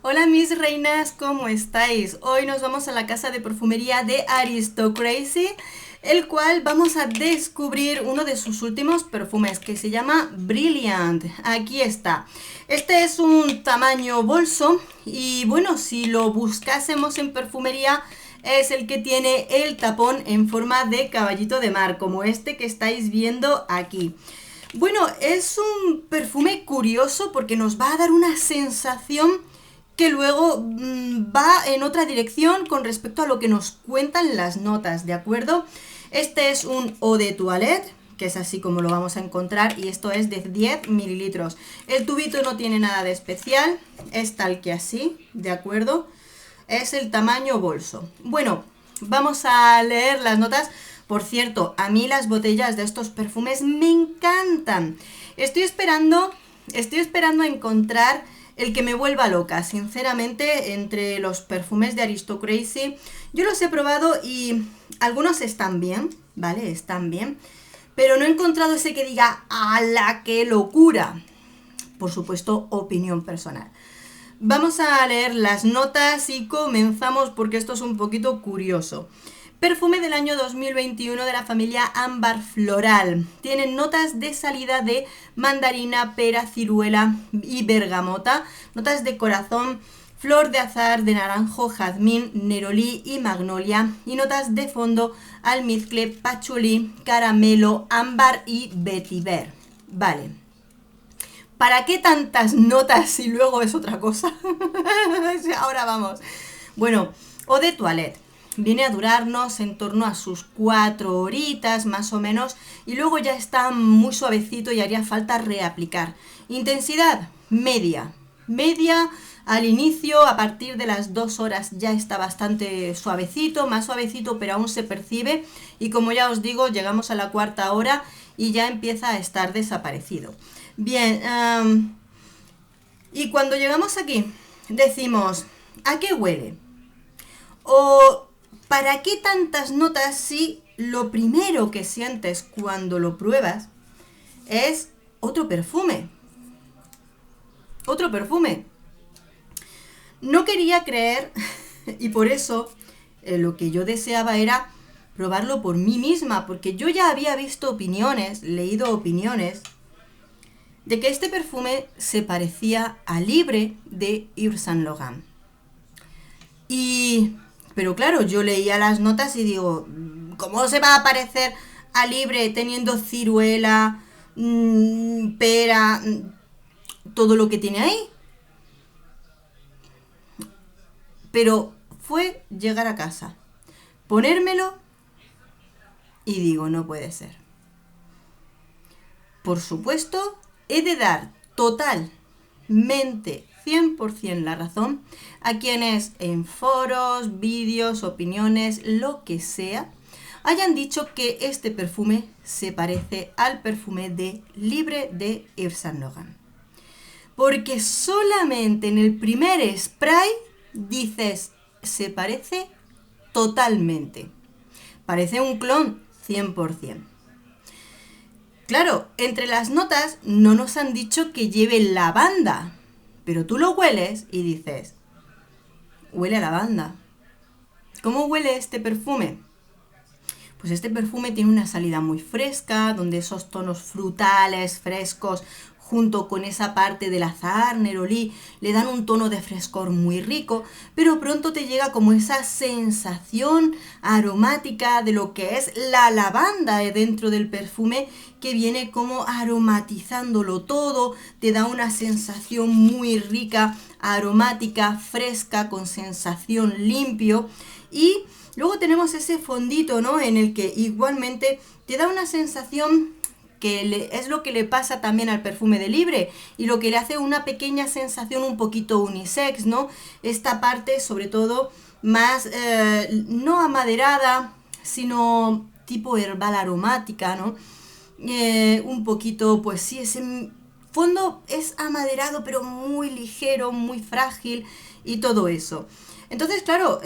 Hola mis reinas, ¿cómo estáis? Hoy nos vamos a la casa de perfumería de Aristocrazy, el cual vamos a descubrir uno de sus últimos perfumes que se llama Brilliant. Aquí está. Este es un tamaño bolso y bueno, si lo buscásemos en perfumería es el que tiene el tapón en forma de caballito de mar, como este que estáis viendo aquí. Bueno, es un perfume curioso porque nos va a dar una sensación que luego va en otra dirección con respecto a lo que nos cuentan las notas, ¿de acuerdo? Este es un eau de toilette, que es así como lo vamos a encontrar, y esto es de 10 mililitros. El tubito no tiene nada de especial, es tal que así, ¿de acuerdo? Es el tamaño bolso. Bueno, vamos a leer las notas. Por cierto, a mí las botellas de estos perfumes me encantan. Estoy esperando a encontrar el que me vuelva loca, sinceramente, entre los perfumes de Aristocrazy. Yo los he probado y algunos están bien, ¿vale? Están bien. Pero no he encontrado ese que diga, ¡ala, qué locura! Por supuesto, opinión personal. Vamos a leer las notas y comenzamos porque esto es un poquito curioso. Perfume del año 2021 de la familia Ámbar Floral. Tienen notas de salida de mandarina, pera, ciruela y bergamota. Notas de corazón, flor de azahar, de naranjo, jazmín, nerolí y magnolia. Y notas de fondo, almizcle, pachulí, caramelo, ámbar y vetiver. Vale. ¿Para qué tantas notas si luego es otra cosa? Ahora vamos. Bueno, eau de toilette. Viene a durarnos en torno a sus 4 horitas más o menos y luego ya está muy suavecito y haría falta reaplicar. Intensidad media. Media al inicio, a partir de las 2 horas ya está bastante suavecito, más suavecito, pero aún se percibe. Y como ya os digo, llegamos a la 4.ª hora y ya empieza a estar desaparecido. Bien, y cuando llegamos aquí, decimos, ¿a qué huele? ¿O para qué tantas notas si lo primero que sientes cuando lo pruebas es otro perfume? Otro perfume. No quería creer y por eso lo que yo deseaba era probarlo por mí misma, porque yo ya había visto opiniones, leído opiniones de que este perfume se parecía a Libre de Yves Saint Laurent. Pero claro, yo leía las notas y digo, ¿cómo se va a parecer a Libre teniendo ciruela, pera, todo lo que tiene ahí? Pero fue llegar a casa, ponérmelo y digo, no puede ser. Por supuesto, he de dar totalmente 100% la razón a quienes en foros, vídeos, opiniones, lo que sea, hayan dicho que este perfume se parece al perfume de Libre de Yves Saint Laurent. Porque solamente en el primer spray dices, se parece totalmente. Parece un clon 100%. Claro, entre las notas no nos han dicho que lleve lavanda, pero tú lo hueles y dices, huele a lavanda. ¿Cómo huele este perfume? Pues este perfume tiene una salida muy fresca, donde esos tonos frutales, frescos, junto con esa parte del azahar, nerolí, le dan un tono de frescor muy rico, pero pronto te llega como esa sensación aromática de lo que es la lavanda dentro del perfume, que viene como aromatizándolo todo, te da una sensación muy rica, aromática, fresca, con sensación limpio. Y luego tenemos ese fondito, ¿no? En el que igualmente te da una sensación que es lo que le pasa también al perfume de Libre y lo que le hace una pequeña sensación un poquito unisex, ¿no? Esta parte, sobre todo, más no amaderada, sino tipo herbal aromática, ¿no? Un poquito, pues sí, ese fondo es amaderado, pero muy ligero, muy frágil y todo eso. Entonces, claro,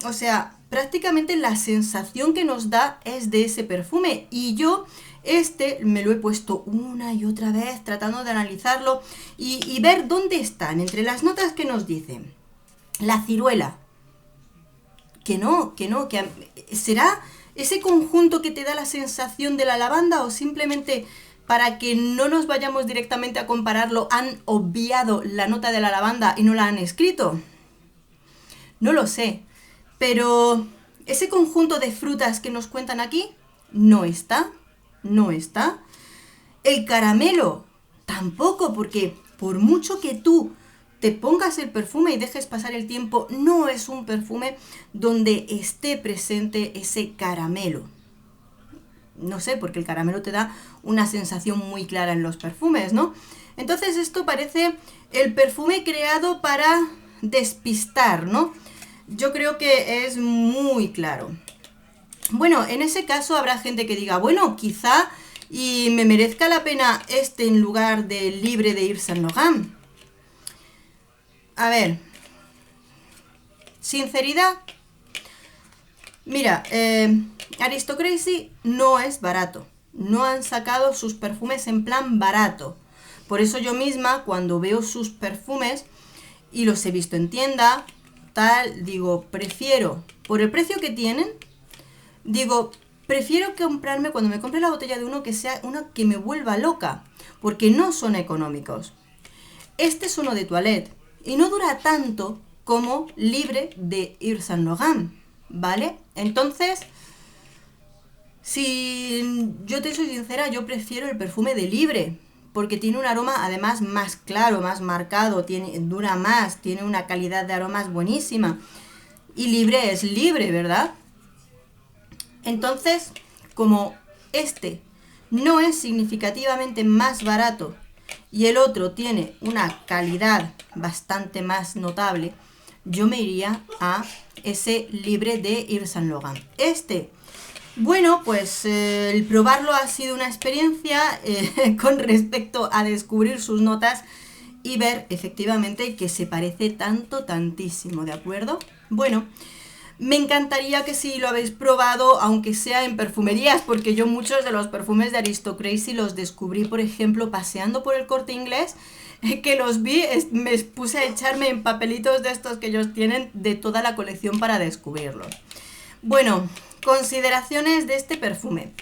o sea, prácticamente la sensación que nos da es de ese perfume y yo Este me lo he puesto una y otra vez tratando de analizarlo y ver dónde están, entre las notas que nos dicen. La ciruela. Que no, que ¿será ese conjunto que te da la sensación de la lavanda o simplemente para que no nos vayamos directamente a compararlo han obviado la nota de la lavanda y no la han escrito? No lo sé, pero ese conjunto de frutas que nos cuentan aquí no está. El caramelo tampoco, porque por mucho que tú te pongas el perfume y dejes pasar el tiempo, no es un perfume donde esté presente ese caramelo. No sé, porque el caramelo te da una sensación muy clara en los perfumes, ¿no? Entonces esto parece el perfume creado para despistar, ¿no? Yo creo que es muy claro. Bueno, en ese caso habrá gente que diga, bueno, quizá y me merezca la pena este en lugar de Libre de Yves Saint Laurent. A ver, sinceridad. Mira, Aristocracy no es barato. No han sacado sus perfumes en plan barato. Por eso yo misma, cuando veo sus perfumes y los he visto en tienda, tal, digo, prefiero, por el precio que tienen, digo, prefiero comprarme, cuando me compre la botella de uno, que sea uno que me vuelva loca, porque no son económicos. Este es uno de toilette y no dura tanto como Libre de Yves Saint Laurent, ¿vale? Entonces, si yo te soy sincera, yo prefiero el perfume de Libre, porque tiene un aroma además más claro, más marcado, dura más, tiene una calidad de aromas buenísima. Y Libre es libre, ¿verdad? Entonces, como este no es significativamente más barato y el otro tiene una calidad bastante más notable, yo me iría a ese Libre de Yves Saint Laurent. Bueno, pues el probarlo ha sido una experiencia con respecto a descubrir sus notas y ver efectivamente que se parece tantísimo, ¿de acuerdo? Bueno, me encantaría que si lo habéis probado, aunque sea en perfumerías, porque yo muchos de los perfumes de Aristocracy los descubrí, por ejemplo, paseando por el Corte Inglés, que los vi, me puse a echarme en papelitos de estos que ellos tienen de toda la colección para descubrirlos. Bueno, consideraciones de este perfume.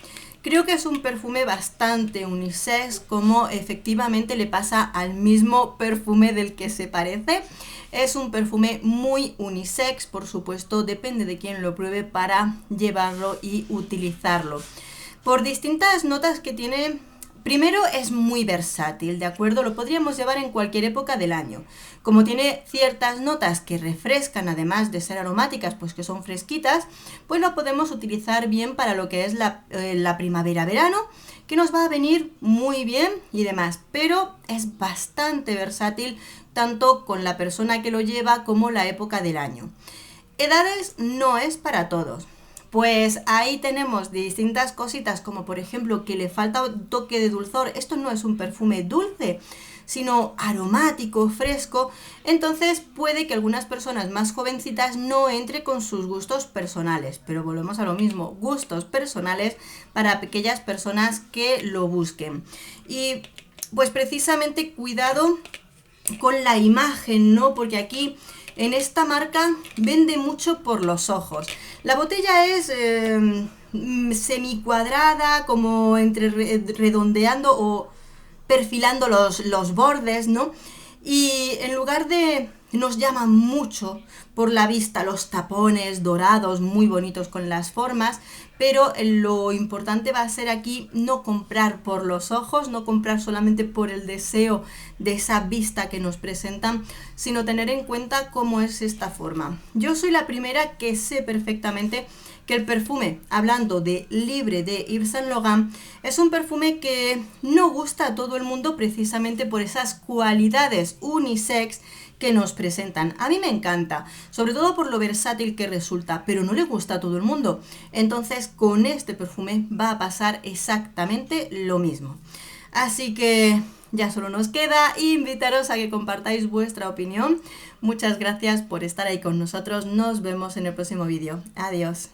Creo que es un perfume bastante unisex, como efectivamente le pasa al mismo perfume del que se parece. Es un perfume muy unisex, por supuesto, depende de quién lo pruebe para llevarlo y utilizarlo. Por distintas notas que tiene. Primero, es muy versátil, ¿de acuerdo? Lo podríamos llevar en cualquier época del año. Como tiene ciertas notas que refrescan, además de ser aromáticas, pues que son fresquitas, pues lo podemos utilizar bien para lo que es la primavera-verano, que nos va a venir muy bien y demás. Pero es bastante versátil, tanto con la persona que lo lleva como la época del año. Edades no es para todos. Pues ahí tenemos distintas cositas, como por ejemplo que le falta un toque de dulzor. Esto no es un perfume dulce, sino aromático, fresco. Entonces puede que algunas personas más jovencitas no entre con sus gustos personales. Pero volvemos a lo mismo, gustos personales para aquellas personas que lo busquen. Y pues precisamente cuidado con la imagen, ¿no? Porque aquí en esta marca vende mucho por los ojos. La botella es semicuadrada, como entre redondeando o perfilando los bordes, ¿no? Y en lugar de nos llaman mucho por la vista los tapones dorados muy bonitos con las formas, pero lo importante va a ser aquí no comprar por los ojos, no comprar solamente por el deseo de esa vista que nos presentan, sino tener en cuenta cómo es esta forma. Yo soy la primera que sé perfectamente que el perfume, hablando de Libre de Yves Saint Laurent, es un perfume que no gusta a todo el mundo precisamente por esas cualidades unisex que nos presentan. A mí me encanta, sobre todo por lo versátil que resulta, pero no le gusta a todo el mundo. Entonces, con este perfume va a pasar exactamente lo mismo. Así que ya solo nos queda invitaros a que compartáis vuestra opinión. Muchas gracias por estar ahí con nosotros. Nos vemos en el próximo vídeo. Adiós.